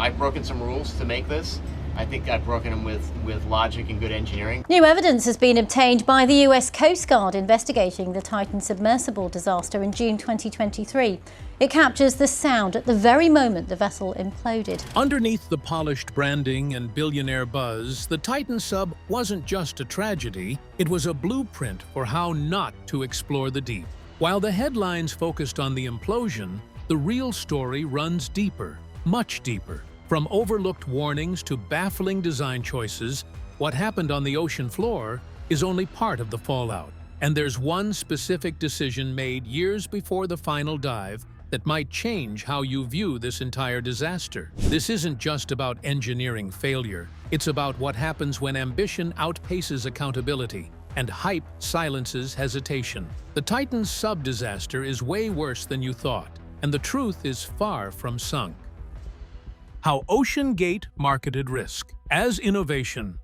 I've broken some rules to make this. I think I've broken them with logic and good engineering. New evidence has been obtained by the US Coast Guard investigating the Titan submersible disaster in June 2023. It captures the sound at the very moment the vessel imploded. Underneath the polished branding and billionaire buzz, the Titan sub wasn't just a tragedy, it was a blueprint for how not to explore the deep. While the headlines focused on the implosion, the real story runs deeper, much deeper. From overlooked warnings to baffling design choices, what happened on the ocean floor is only part of the fallout. And there's one specific decision made years before the final dive that might change how you view this entire disaster. This isn't just about engineering failure. It's about what happens when ambition outpaces accountability and hype silences hesitation. The Titan sub disaster is way worse than you thought, and the truth is far from sunk. How OceanGate marketed risk as innovation.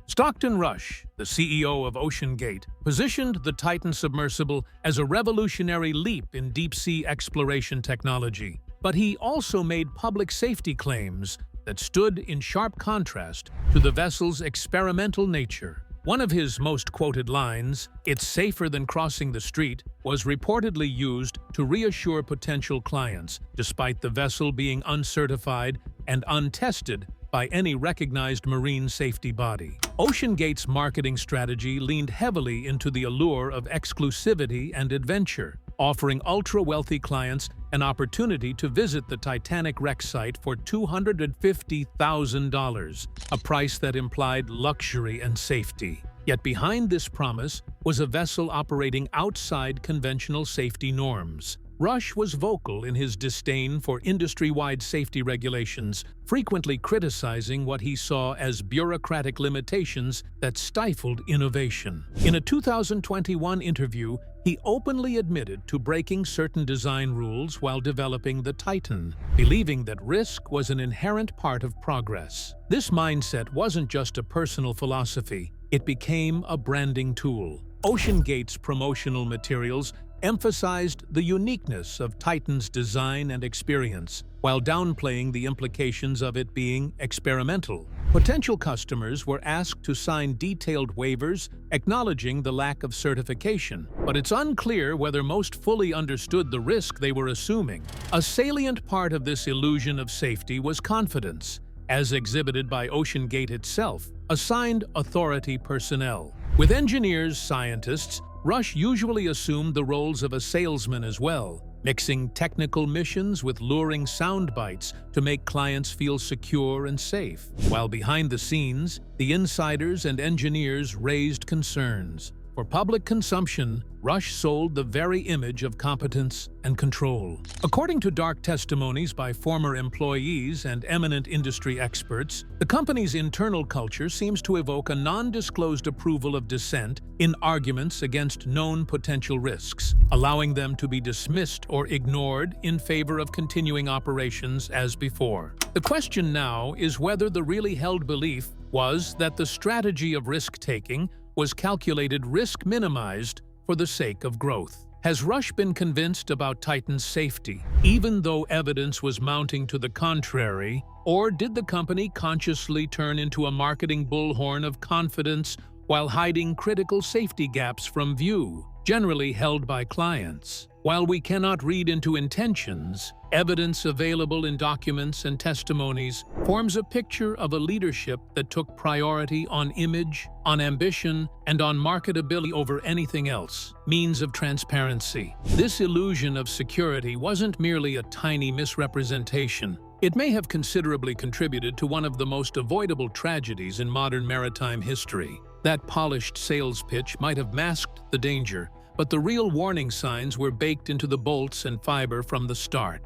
Stockton Rush, the CEO of OceanGate, positioned the Titan submersible as a revolutionary leap in deep-sea exploration technology. But he also made public safety claims that stood in sharp contrast to the vessel's experimental nature. One of his most quoted lines, "It's safer than crossing the street," was reportedly used to reassure potential clients, despite the vessel being uncertified and untested by any recognized marine safety body. OceanGate's marketing strategy leaned heavily into the allure of exclusivity and adventure, offering ultra-wealthy clients an opportunity to visit the Titanic wreck site for $250,000, a price that implied luxury and safety. Yet behind this promise was a vessel operating outside conventional safety norms. Rush was vocal in his disdain for industry-wide safety regulations, frequently criticizing what he saw as bureaucratic limitations that stifled innovation. In a 2021 interview, he openly admitted to breaking certain design rules while developing the Titan, believing that risk was an inherent part of progress. This mindset wasn't just a personal philosophy, it became a branding tool. OceanGate's promotional materials emphasized the uniqueness of Titan's design and experience, while downplaying the implications of it being experimental. Potential customers were asked to sign detailed waivers acknowledging the lack of certification, but it's unclear whether most fully understood the risk they were assuming. A salient part of this illusion of safety was confidence, as exhibited by OceanGate itself, assigned authority personnel. With engineers, scientists, Rush usually assumed the roles of a salesman as well, mixing technical missions with luring sound bites to make clients feel secure and safe. While behind the scenes, the insiders and engineers raised concerns. For public consumption, Rush sold the very image of competence and control. According to dark testimonies by former employees and eminent industry experts, the company's internal culture seems to evoke a non-disclosed approval of dissent in arguments against known potential risks, allowing them to be dismissed or ignored in favor of continuing operations as before. The question now is whether the really held belief was that the strategy of risk-taking was calculated risk minimized for the sake of growth. Has Rush been convinced about Titan's safety, even though evidence was mounting to the contrary, or did the company consciously turn into a marketing bullhorn of confidence while hiding critical safety gaps from view, generally held by clients? While we cannot read into intentions, evidence available in documents and testimonies forms a picture of a leadership that took priority on image, on ambition, and on marketability over anything else. Means of transparency. This illusion of security wasn't merely a tiny misrepresentation. It may have considerably contributed to one of the most avoidable tragedies in modern maritime history. That polished sales pitch might have masked the danger, but the real warning signs were baked into the bolts and fiber from the start.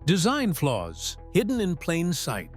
Design flaws, hidden in plain sight.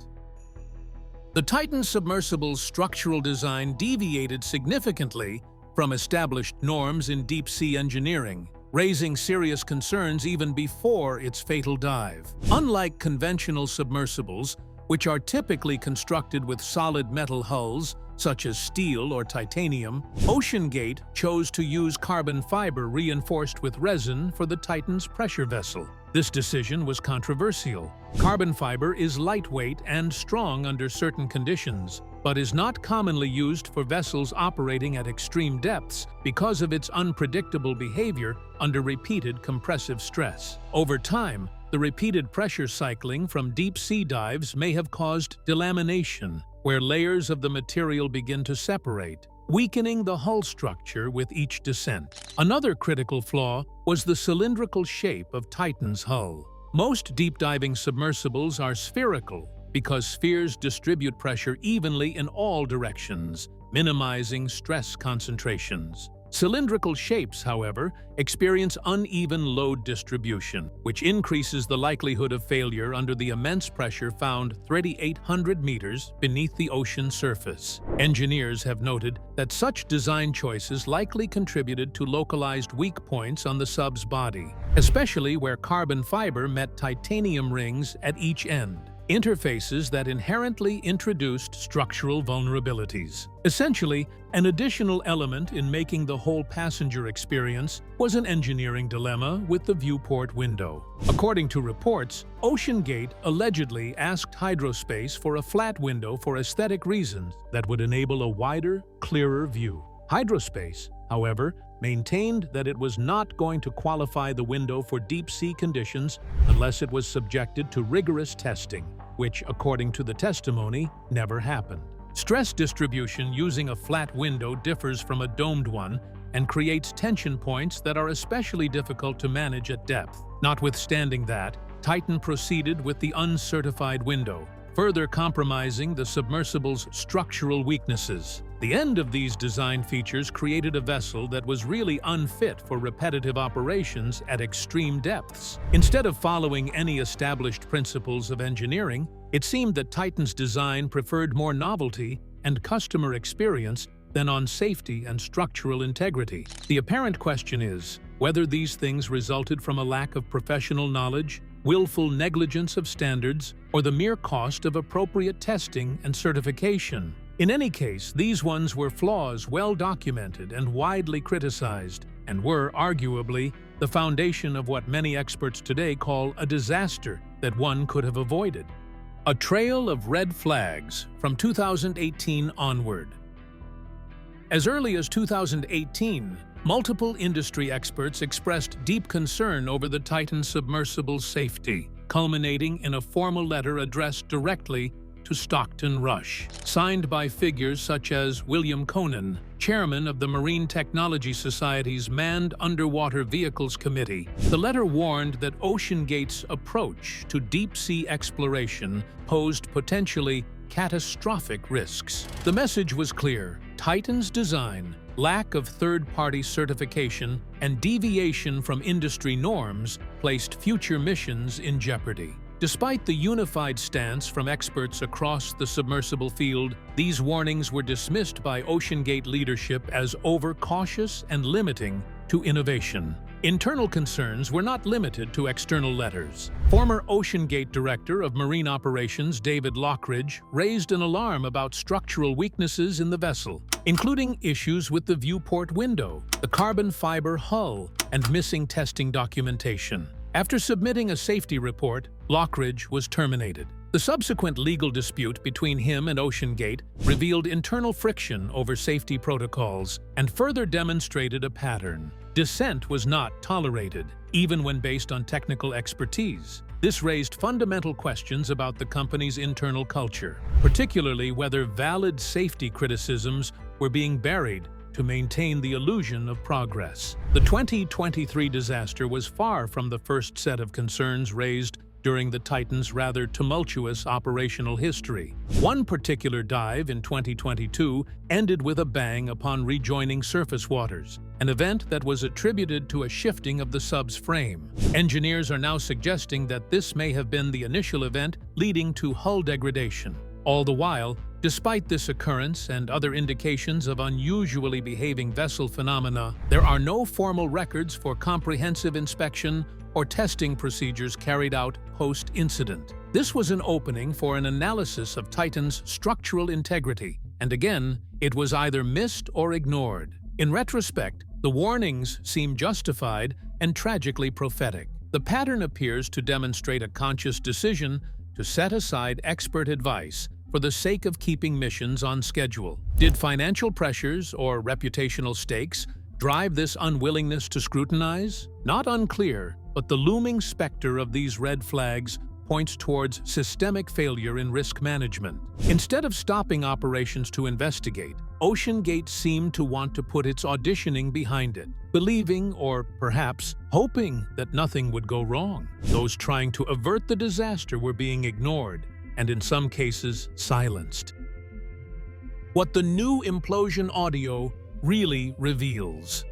The Titan submersible's structural design deviated significantly from established norms in deep-sea engineering, raising serious concerns even before its fatal dive. Unlike conventional submersibles, which are typically constructed with solid metal hulls, such as steel or titanium, OceanGate chose to use carbon fiber reinforced with resin for the Titan's pressure vessel. This decision was controversial. Carbon fiber is lightweight and strong under certain conditions, but is not commonly used for vessels operating at extreme depths because of its unpredictable behavior under repeated compressive stress. Over time, the repeated pressure cycling from deep-sea dives may have caused delamination, where layers of the material begin to separate, weakening the hull structure with each descent. Another critical flaw was the cylindrical shape of Titan's hull. Most deep-diving submersibles are spherical because spheres distribute pressure evenly in all directions, minimizing stress concentrations. Cylindrical shapes, however, experience uneven load distribution, which increases the likelihood of failure under the immense pressure found 3,800 meters beneath the ocean surface. Engineers have noted that such design choices likely contributed to localized weak points on the sub's body, especially where carbon fiber met titanium rings at each end, interfaces that inherently introduced structural vulnerabilities. Essentially, an additional element in making the whole passenger experience was an engineering dilemma with the viewport window. According to reports, OceanGate allegedly asked Hydrospace for a flat window for aesthetic reasons that would enable a wider, clearer view. Hydrospace, however, maintained that it was not going to qualify the window for deep-sea conditions unless it was subjected to rigorous testing, which, according to the testimony, never happened. Stress distribution using a flat window differs from a domed one and creates tension points that are especially difficult to manage at depth. Notwithstanding that, Titan proceeded with the uncertified window, further compromising the submersible's structural weaknesses. The end of these design features created a vessel that was really unfit for repetitive operations at extreme depths. Instead of following any established principles of engineering, it seemed that Titan's design preferred more novelty and customer experience than on safety and structural integrity. The apparent question is whether these things resulted from a lack of professional knowledge, willful negligence of standards, or the mere cost of appropriate testing and certification. In any case, these ones were flaws well documented and widely criticized, and were, arguably, the foundation of what many experts today call a disaster that one could have avoided. A trail of red flags from 2018 onward. As early as 2018, multiple industry experts expressed deep concern over the Titan submersible's safety, culminating in a formal letter addressed directly to Stockton Rush, signed by figures such as William Conan, chairman of the Marine Technology Society's Manned Underwater Vehicles Committee. The letter warned that OceanGate's approach to deep-sea exploration posed potentially catastrophic risks. The message was clear: Titan's design, lack of third-party certification, and deviation from industry norms placed future missions in jeopardy. Despite the unified stance from experts across the submersible field, these warnings were dismissed by OceanGate leadership as overcautious and limiting to innovation. Internal concerns were not limited to external letters. Former OceanGate Director of Marine Operations David Lockridge raised an alarm about structural weaknesses in the vessel, including issues with the viewport window, the carbon fiber hull, and missing testing documentation. After submitting a safety report, Lockridge was terminated. The subsequent legal dispute between him and OceanGate revealed internal friction over safety protocols and further demonstrated a pattern. Dissent was not tolerated, even when based on technical expertise. This raised fundamental questions about the company's internal culture, particularly whether valid safety criticisms were being buried to maintain the illusion of progress. The 2023 disaster was far from the first set of concerns raised during the Titan's rather tumultuous operational history. One particular dive in 2022 ended with a bang upon rejoining surface waters, an event that was attributed to a shifting of the sub's frame. Engineers are now suggesting that this may have been the initial event leading to hull degradation. All the while, despite this occurrence and other indications of unusually behaving vessel phenomena, there are no formal records for comprehensive inspection or testing procedures carried out post-incident. This was an opening for an analysis of Titan's structural integrity, and again, it was either missed or ignored. In retrospect, the warnings seem justified and tragically prophetic. The pattern appears to demonstrate a conscious decision to set aside expert advice for the sake of keeping missions on schedule. Did financial pressures or reputational stakes drive this unwillingness to scrutinize? Not unclear, but the looming specter of these red flags points towards systemic failure in risk management. Instead of stopping operations to investigate, OceanGate seemed to want to put its auditioning behind it, believing, or perhaps hoping, that nothing would go wrong. Those trying to avert the disaster were being ignored, and in some cases, silenced. What the new Implosion audio really reveals.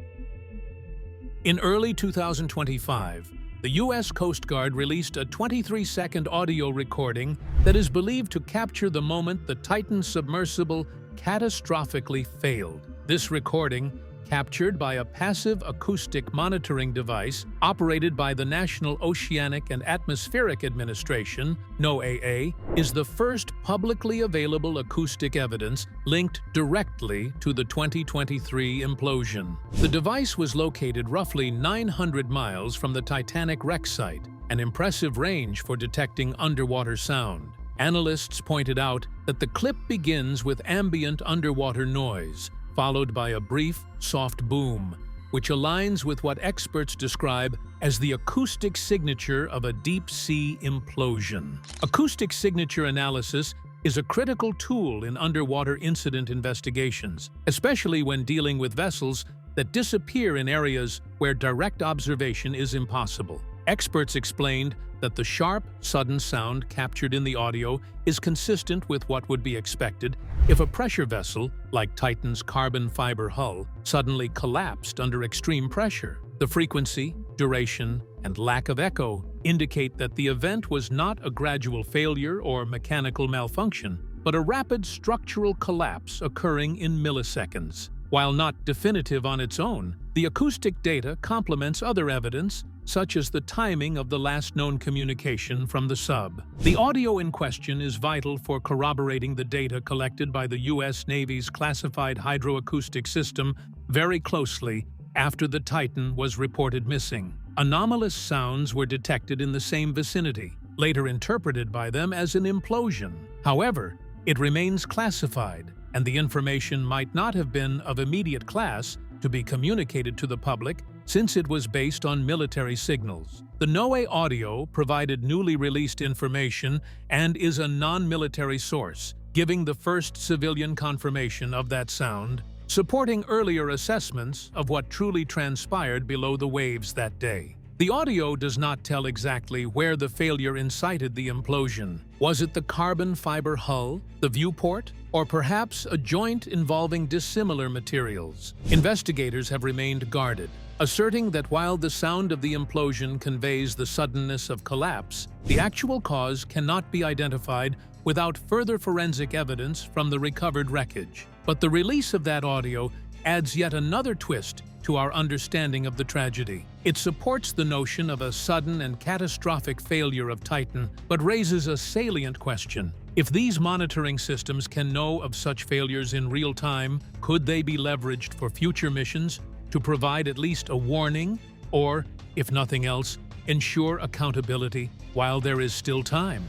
In early 2025, the U.S. Coast Guard released a 23-second audio recording that is believed to capture the moment the Titan submersible catastrophically failed. This recording, captured by a passive acoustic monitoring device operated by the National Oceanic and Atmospheric Administration, NOAA, is the first publicly available acoustic evidence linked directly to the 2023 implosion. The device was located roughly 900 miles from the Titanic wreck site, an impressive range for detecting underwater sound. Analysts pointed out that the clip begins with ambient underwater noise, followed by a brief, soft boom, which aligns with what experts describe as the acoustic signature of a deep-sea implosion. Acoustic signature analysis is a critical tool in underwater incident investigations, especially when dealing with vessels that disappear in areas where direct observation is impossible. Experts explained that the sharp, sudden sound captured in the audio is consistent with what would be expected if a pressure vessel, like Titan's carbon fiber hull, suddenly collapsed under extreme pressure. The frequency, duration, and lack of echo indicate that the event was not a gradual failure or mechanical malfunction, but a rapid structural collapse occurring in milliseconds. While not definitive on its own, the acoustic data complements other evidence, such as the timing of the last known communication from the sub. The audio in question is vital for corroborating the data collected by the U.S. Navy's classified hydroacoustic system very closely after the Titan was reported missing. Anomalous sounds were detected in the same vicinity, later interpreted by them as an implosion. However, it remains classified, and the information might not have been of immediate class to be communicated to the public since it was based on military signals. The NOAA audio provided newly released information and is a non-military source, giving the first civilian confirmation of that sound, supporting earlier assessments of what truly transpired below the waves that day. The audio does not tell exactly where the failure incited the implosion. Was it the carbon fiber hull, the viewport, or perhaps a joint involving dissimilar materials? Investigators have remained guarded, asserting that while the sound of the implosion conveys the suddenness of collapse, the actual cause cannot be identified without further forensic evidence from the recovered wreckage. But the release of that audio adds yet another twist to our understanding of the tragedy. It supports the notion of a sudden and catastrophic failure of Titan, but raises a salient question. If these monitoring systems can know of such failures in real time, could they be leveraged for future missions to provide at least a warning or, if nothing else, ensure accountability while there is still time?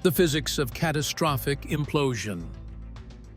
The physics of catastrophic implosion.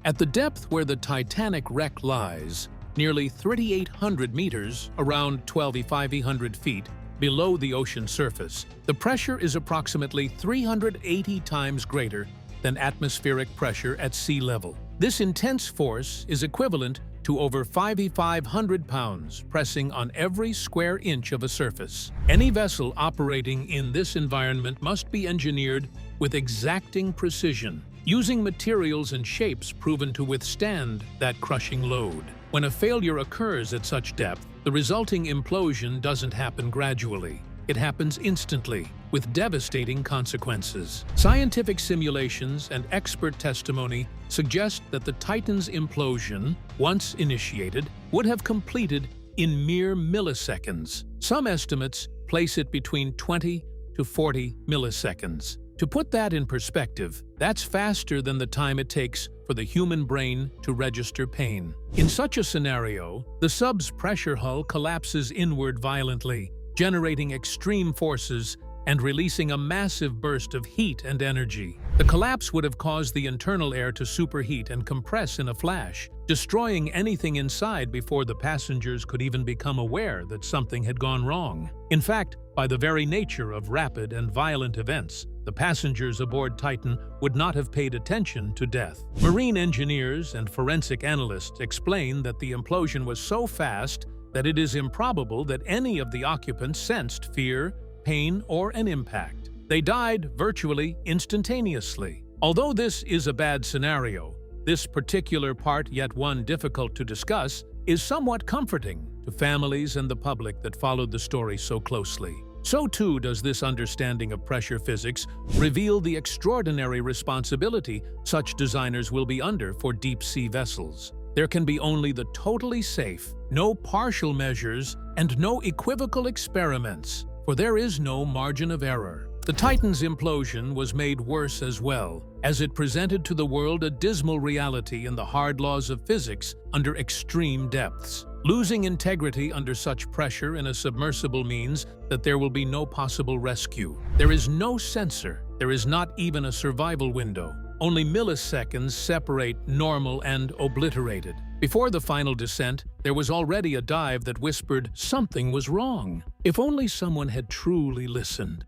At the depth where the Titanic wreck lies, nearly 3,800 meters, around 12,500 feet, below the ocean surface, the pressure is approximately 380 times greater than atmospheric pressure at sea level. This intense force is equivalent to over 5,500 pounds pressing on every square inch of a surface. Any vessel operating in this environment must be engineered with exacting precision, using materials and shapes proven to withstand that crushing load. When a failure occurs at such depth, the resulting implosion doesn't happen gradually. It happens instantly, with devastating consequences. Scientific simulations and expert testimony suggest that the Titan's implosion, once initiated, would have completed in mere milliseconds. Some estimates place it between 20 to 40 milliseconds. To put that in perspective, that's faster than the time it takes for the human brain to register pain. In such a scenario, the sub's pressure hull collapses inward violently, generating extreme forces and releasing a massive burst of heat and energy. The collapse would have caused the internal air to superheat and compress in a flash, destroying anything inside before the passengers could even become aware that something had gone wrong. In fact, by the very nature of rapid and violent events, the passengers aboard Titan would not have paid attention to death. Marine engineers and forensic analysts explain that the implosion was so fast that it is improbable that any of the occupants sensed fear, pain, or an impact. They died virtually instantaneously. Although this is a bad scenario, this particular part, yet one difficult to discuss, is somewhat comforting to families and the public that followed the story so closely. So too does this understanding of pressure physics reveal the extraordinary responsibility such designers will be under for deep-sea vessels. There can be only the totally safe, no partial measures, and no equivocal experiments, for there is no margin of error. The Titan's implosion was made worse as well, as it presented to the world a dismal reality in the hard laws of physics under extreme depths. Losing integrity under such pressure in a submersible means that there will be no possible rescue. There is no sensor. There is not even a survival window. Only milliseconds separate normal and obliterated. Before the final descent, there was already a dive that whispered something was wrong. If only someone had truly listened.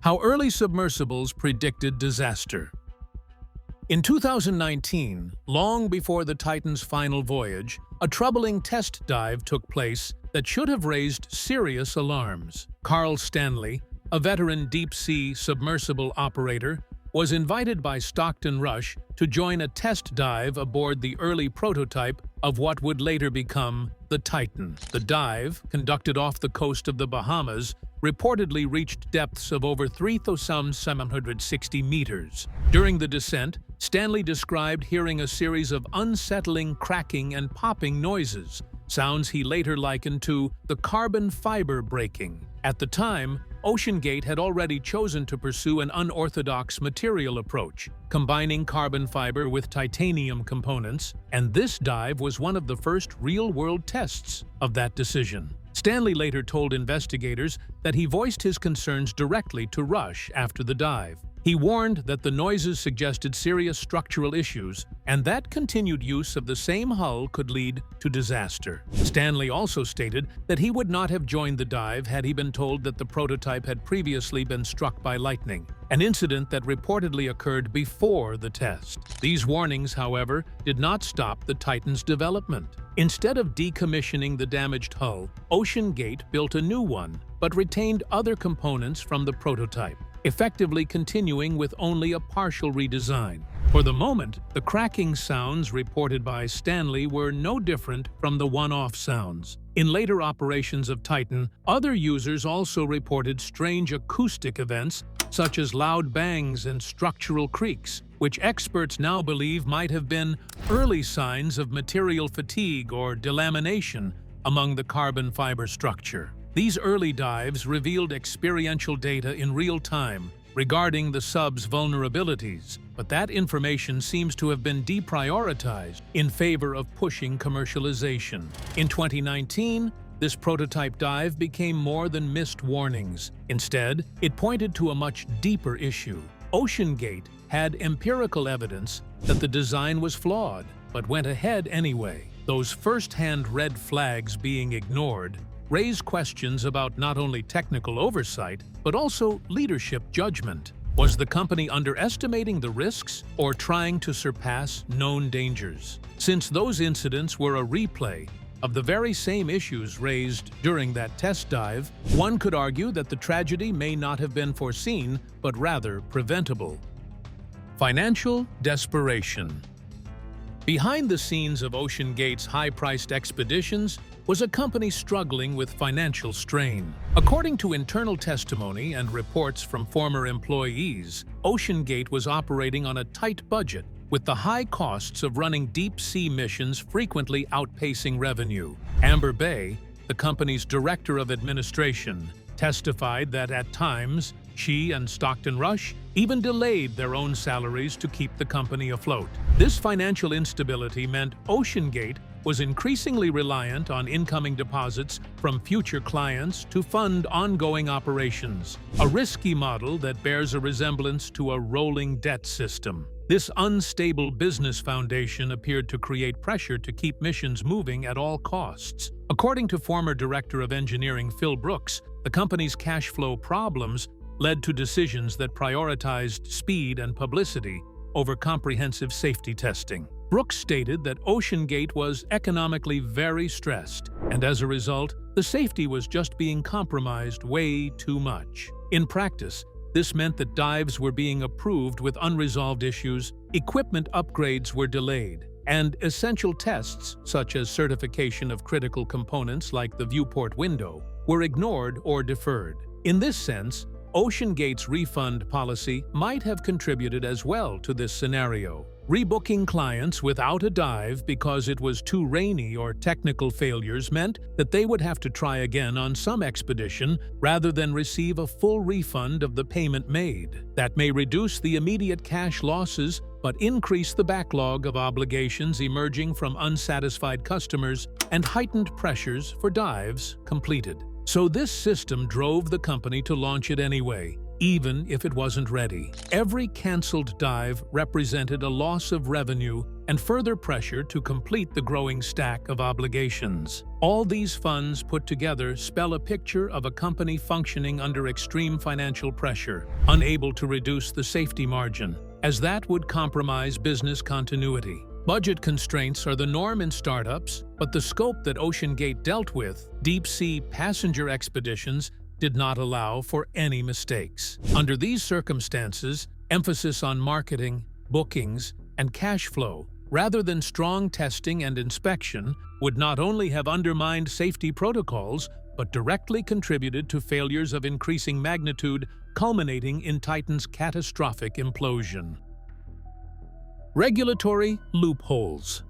How early submersibles predicted disaster. In 2019, long before the Titan's final voyage, a troubling test dive took place that should have raised serious alarms. Carl Stanley, a veteran deep-sea submersible operator, was invited by Stockton Rush to join a test dive aboard the early prototype of what would later become the Titan. The dive, conducted off the coast of the Bahamas, reportedly reached depths of over 3,760 meters. During the descent, Stanley described hearing a series of unsettling cracking and popping noises, sounds he later likened to the carbon fiber breaking. At the time, OceanGate had already chosen to pursue an unorthodox material approach, combining carbon fiber with titanium components, and this dive was one of the first real-world tests of that decision. Stanley later told investigators that he voiced his concerns directly to Rush after the dive. He warned that the noises suggested serious structural issues and that continued use of the same hull could lead to disaster. Stanley also stated that he would not have joined the dive had he been told that the prototype had previously been struck by lightning, an incident that reportedly occurred before the test. These warnings, however, did not stop the Titan's development. Instead of decommissioning the damaged hull, OceanGate built a new one, but retained other components from the prototype, effectively continuing with only a partial redesign. For the moment, the cracking sounds reported by Stanley were no different from the one-off sounds. In later operations of Titan, other users also reported strange acoustic events such as loud bangs and structural creaks, which experts now believe might have been early signs of material fatigue or delamination among the carbon fiber structure. These early dives revealed experiential data in real time regarding the sub's vulnerabilities, but that information seems to have been deprioritized in favor of pushing commercialization. In 2019, this prototype dive became more than missed warnings. Instead, it pointed to a much deeper issue. OceanGate had empirical evidence that the design was flawed, but went ahead anyway. Those first-hand red flags being ignored raise questions about not only technical oversight, but also leadership judgment. Was the company underestimating the risks or trying to surpass known dangers? Since those incidents were a replay of the very same issues raised during that test dive, one could argue that the tragedy may not have been foreseen, but rather preventable. Financial desperation. Behind the scenes of OceanGate's high-priced expeditions was a company struggling with financial strain. According to internal testimony and reports from former employees, OceanGate was operating on a tight budget, with the high costs of running deep-sea missions frequently outpacing revenue. Amber Bay, the company's director of administration, testified that at times she and Stockton Rush even delayed their own salaries to keep the company afloat. This financial instability meant OceanGate was increasingly reliant on incoming deposits from future clients to fund ongoing operations, a risky model that bears a resemblance to a rolling debt system. This unstable business foundation appeared to create pressure to keep missions moving at all costs. According to former Director of Engineering Phil Brooks, the company's cash flow problems led to decisions that prioritized speed and publicity over comprehensive safety testing. Brooks stated that OceanGate was economically very stressed, and as a result, the safety was just being compromised way too much. In practice, this meant that dives were being approved with unresolved issues, equipment upgrades were delayed, and essential tests, such as certification of critical components like the viewport window, were ignored or deferred. In this sense, OceanGate's refund policy might have contributed as well to this scenario. Rebooking clients without a dive because it was too rainy or technical failures meant that they would have to try again on some expedition rather than receive a full refund of the payment made. That may reduce the immediate cash losses but increase the backlog of obligations emerging from unsatisfied customers and heightened pressures for dives completed. So this system drove the company to launch it anyway, even if it wasn't ready. Every canceled dive represented a loss of revenue and further pressure to complete the growing stack of obligations. All these funds put together spell a picture of a company functioning under extreme financial pressure, unable to reduce the safety margin, as that would compromise business continuity. Budget constraints are the norm in startups, but the scope that OceanGate dealt with, deep-sea passenger expeditions, did not allow for any mistakes. Under these circumstances, emphasis on marketing, bookings, and cash flow, rather than strong testing and inspection, would not only have undermined safety protocols, but directly contributed to failures of increasing magnitude, culminating in Titan's catastrophic implosion. Regulatory loopholes.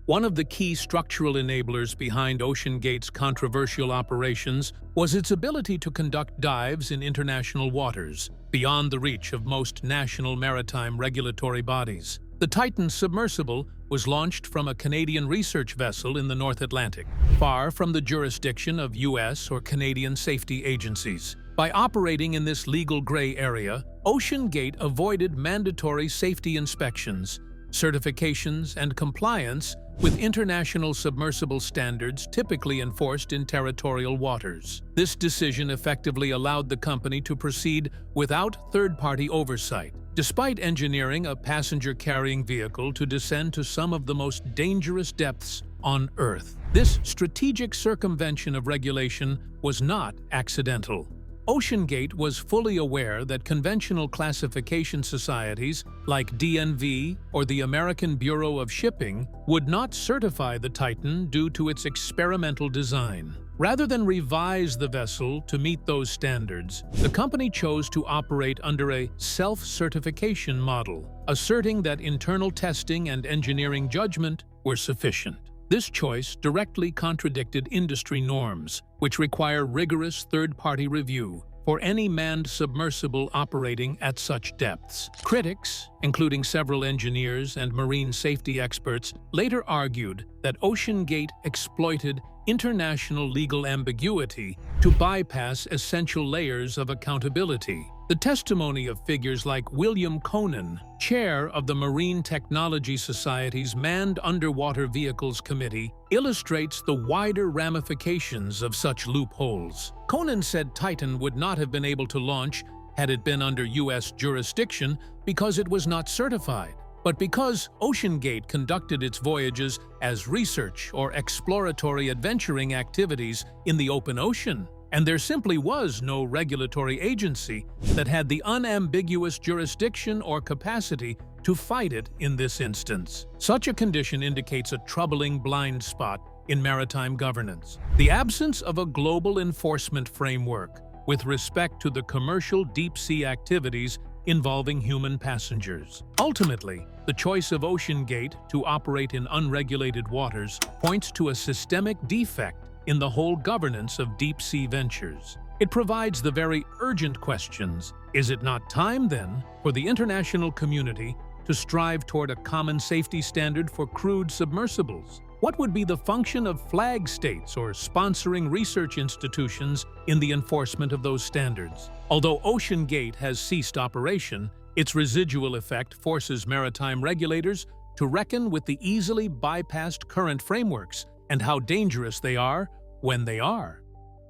One of the key structural enablers behind OceanGate's controversial operations was its ability to conduct dives in international waters, beyond the reach of most national maritime regulatory bodies. The Titan submersible was launched from a Canadian research vessel in the North Atlantic, far from the jurisdiction of U.S. or Canadian safety agencies. By operating in this legal gray area, OceanGate avoided mandatory safety inspections, certifications, and compliance with international submersible standards typically enforced in territorial waters. This decision effectively allowed the company to proceed without third-party oversight, despite engineering a passenger-carrying vehicle to descend to some of the most dangerous depths on Earth. This strategic circumvention of regulation was not accidental. OceanGate was fully aware that conventional classification societies like DNV or the American Bureau of Shipping would not certify the Titan due to its experimental design. Rather than revise the vessel to meet those standards, the company chose to operate under a self-certification model, asserting that internal testing and engineering judgment were sufficient. This choice directly contradicted industry norms, which require rigorous third-party review for any manned submersible operating at such depths. Critics, including several engineers and marine safety experts, later argued that OceanGate exploited international legal ambiguity to bypass essential layers of accountability. The testimony of figures like William Conan, chair of the Marine Technology Society's Manned Underwater Vehicles Committee, illustrates the wider ramifications of such loopholes. Conan said Titan would not have been able to launch had it been under U.S. jurisdiction because it was not certified, but because OceanGate conducted its voyages as research or exploratory adventuring activities in the open ocean. And there simply was no regulatory agency that had the unambiguous jurisdiction or capacity to fight it in this instance. Such a condition indicates a troubling blind spot in maritime governance: the absence of a global enforcement framework with respect to the commercial deep-sea activities involving human passengers. Ultimately, the choice of OceanGate to operate in unregulated waters points to a systemic defect in the whole governance of deep-sea ventures. It provides the very urgent questions: is it not time, then, for the international community to strive toward a common safety standard for crewed submersibles? What would be the function of flag states or sponsoring research institutions in the enforcement of those standards? Although Ocean Gate has ceased operation, its residual effect forces maritime regulators to reckon with the easily bypassed current frameworks and how dangerous they are when they are.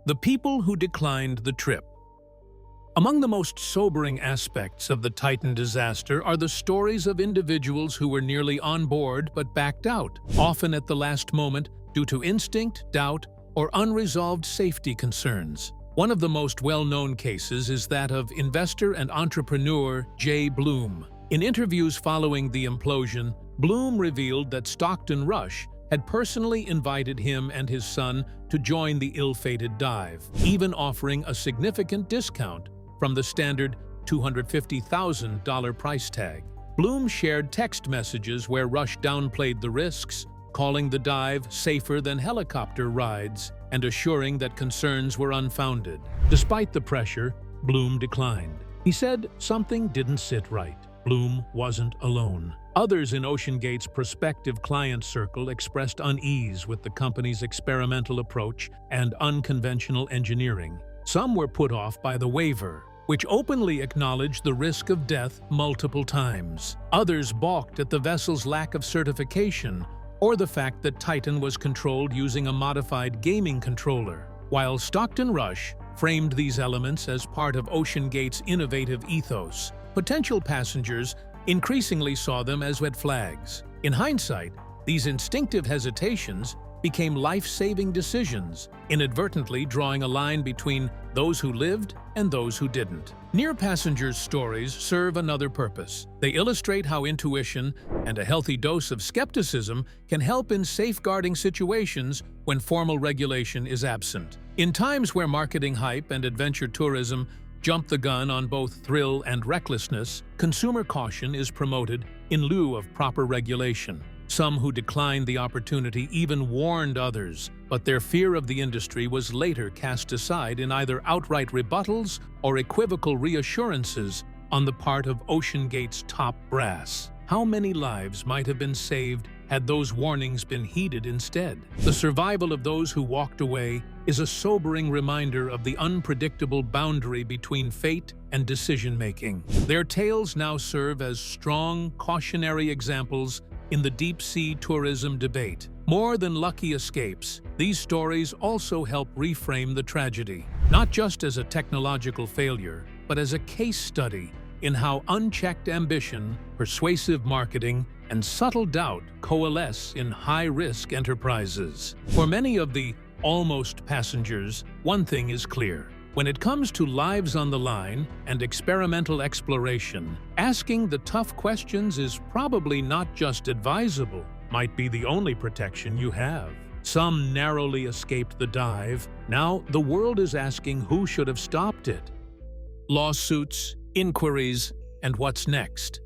The people who declined the trip. Among the most sobering aspects of the Titan disaster are the stories of individuals who were nearly on board but backed out, often at the last moment due to instinct, doubt, or unresolved safety concerns. One of the most well-known cases is that of investor and entrepreneur Jay Bloom. In interviews following the implosion, Bloom revealed that Stockton Rush had personally invited him and his son to join the ill-fated dive, even offering a significant discount from the standard $250,000 price tag. Bloom shared text messages where Rush downplayed the risks, calling the dive safer than helicopter rides and assuring that concerns were unfounded. Despite the pressure, Bloom declined. He said something didn't sit right. Bloom wasn't alone. Others in Ocean Gate's prospective client circle expressed unease with the company's experimental approach and unconventional engineering. Some were put off by the waiver, which openly acknowledged the risk of death multiple times. Others balked at the vessel's lack of certification or the fact that Titan was controlled using a modified gaming controller, while Stockton Rush framed these elements as part of Ocean Gate's innovative ethos. Potential passengers increasingly saw them as red flags. In hindsight, these instinctive hesitations became life-saving decisions, inadvertently drawing a line between those who lived and those who didn't. Near passengers' stories serve another purpose. They illustrate how intuition and a healthy dose of skepticism can help in safeguarding situations when formal regulation is absent. In times where marketing hype and adventure tourism jump the gun on both thrill and recklessness, consumer caution is promoted in lieu of proper regulation. Some who declined the opportunity even warned others, but their fear of the industry was later cast aside in either outright rebuttals or equivocal reassurances on the part of Ocean Gate's top brass. How many lives might have been saved had those warnings been heeded instead? The survival of those who walked away is a sobering reminder of the unpredictable boundary between fate and decision-making. Their tales now serve as strong, cautionary examples in the deep-sea tourism debate. More than lucky escapes, these stories also help reframe the tragedy, not just as a technological failure, but as a case study in how unchecked ambition, persuasive marketing, and subtle doubt coalesce in high-risk enterprises. For many of the almost passengers, one thing is clear. When it comes to lives on the line and experimental exploration, asking the tough questions is probably not just advisable, might be the only protection you have. Some narrowly escaped the dive. Now the world is asking who should have stopped it. Lawsuits, inquiries, and what's next?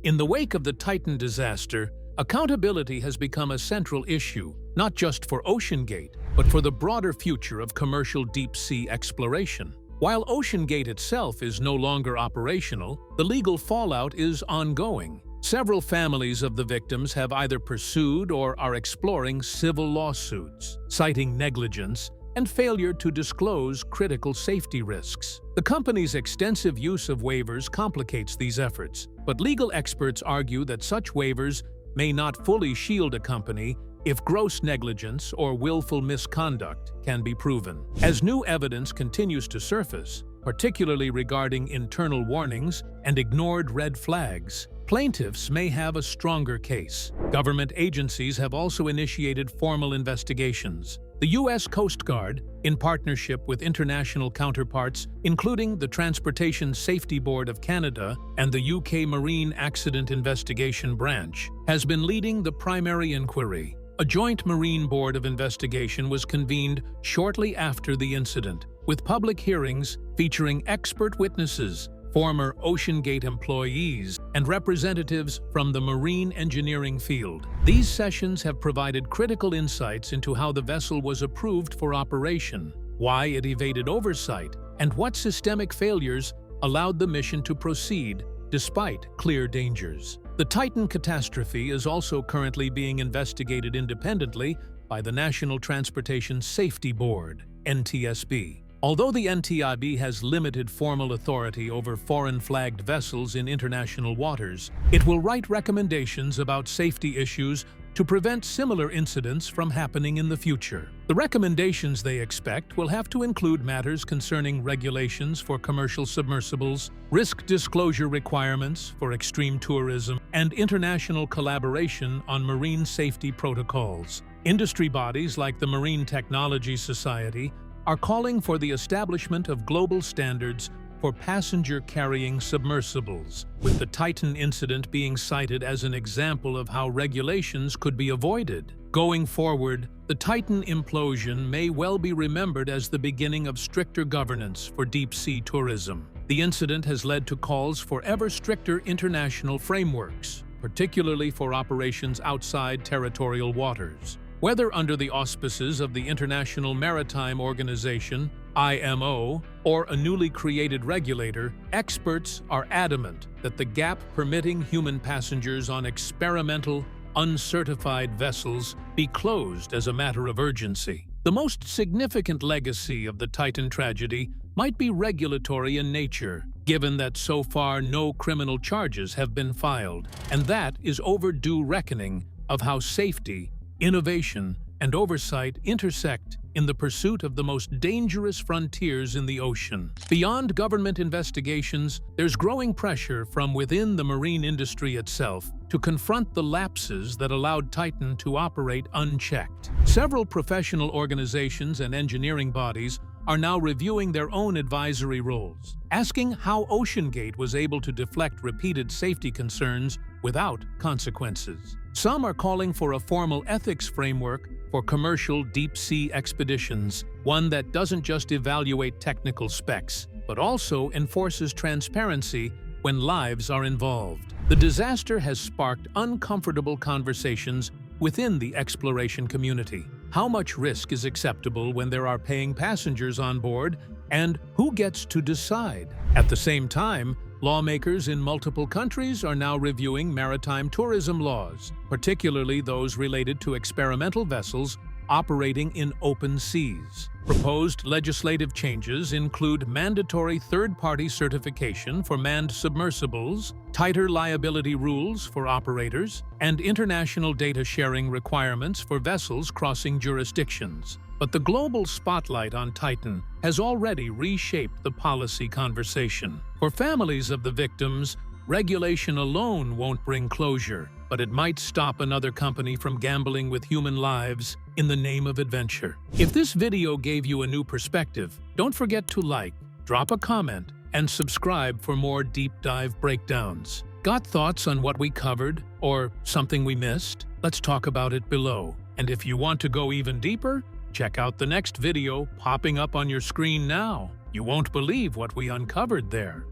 In the wake of the Titan disaster, accountability has become a central issue, not just for Ocean Gate, but for the broader future of commercial deep-sea exploration. While Ocean Gate itself is no longer operational, the legal fallout is ongoing. Several families of the victims have either pursued or are exploring civil lawsuits, citing negligence and failure to disclose critical safety risks. The company's extensive use of waivers complicates these efforts, but legal experts argue that such waivers may not fully shield a company if gross negligence or willful misconduct can be proven. As new evidence continues to surface, particularly regarding internal warnings and ignored red flags, plaintiffs may have a stronger case. Government agencies have also initiated formal investigations. The U.S. Coast Guard, in partnership with international counterparts, including the Transportation Safety Board of Canada and the UK Marine Accident Investigation Branch, has been leading the primary inquiry. A joint Marine Board of Investigation was convened shortly after the incident, with public hearings featuring expert witnesses, former Ocean Gate employees, and representatives from the marine engineering field. These sessions have provided critical insights into how the vessel was approved for operation, why it evaded oversight, and what systemic failures allowed the mission to proceed despite clear dangers. The Titan catastrophe is also currently being investigated independently by the National Transportation Safety Board, NTSB. Although the NTIB has limited formal authority over foreign-flagged vessels in international waters, it will write recommendations about safety issues to prevent similar incidents from happening in the future. The recommendations they expect will have to include matters concerning regulations for commercial submersibles, risk disclosure requirements for extreme tourism, and international collaboration on marine safety protocols. Industry bodies like the Marine Technology Society are calling for the establishment of global standards for passenger-carrying submersibles, with the Titan incident being cited as an example of how regulations could be avoided. Going forward, the Titan implosion may well be remembered as the beginning of stricter governance for deep-sea tourism. The incident has led to calls for ever stricter international frameworks, particularly for operations outside territorial waters. Whether under the auspices of the International Maritime Organization, IMO, or a newly created regulator, experts are adamant that the gap permitting human passengers on experimental, uncertified vessels be closed as a matter of urgency. The most significant legacy of the Titan tragedy might be regulatory in nature, given that so far no criminal charges have been filed, and that is overdue reckoning of how safety, innovation, and oversight intersect in the pursuit of the most dangerous frontiers in the ocean. Beyond government investigations, there's growing pressure from within the marine industry itself to confront the lapses that allowed Titan to operate unchecked. Several professional organizations and engineering bodies are now reviewing their own advisory roles, asking how OceanGate was able to deflect repeated safety concerns without consequences. Some are calling for a formal ethics framework for commercial deep-sea expeditions, one that doesn't just evaluate technical specs, but also enforces transparency when lives are involved. The disaster has sparked uncomfortable conversations within the exploration community. How much risk is acceptable when there are paying passengers on board, and who gets to decide? At the same time, lawmakers in multiple countries are now reviewing maritime tourism laws, particularly those related to experimental vessels operating in open seas. Proposed legislative changes include mandatory third-party certification for manned submersibles, tighter liability rules for operators, and international data sharing requirements for vessels crossing jurisdictions. But the global spotlight on Titan has already reshaped the policy conversation. For families of the victims, regulation alone won't bring closure, but it might stop another company from gambling with human lives in the name of adventure. If this video gave you a new perspective, don't forget to like, drop a comment, and subscribe for more deep dive breakdowns. Got thoughts on what we covered or something we missed? Let's talk about it below. And if you want to go even deeper, check out the next video popping up on your screen now. You won't believe what we uncovered there.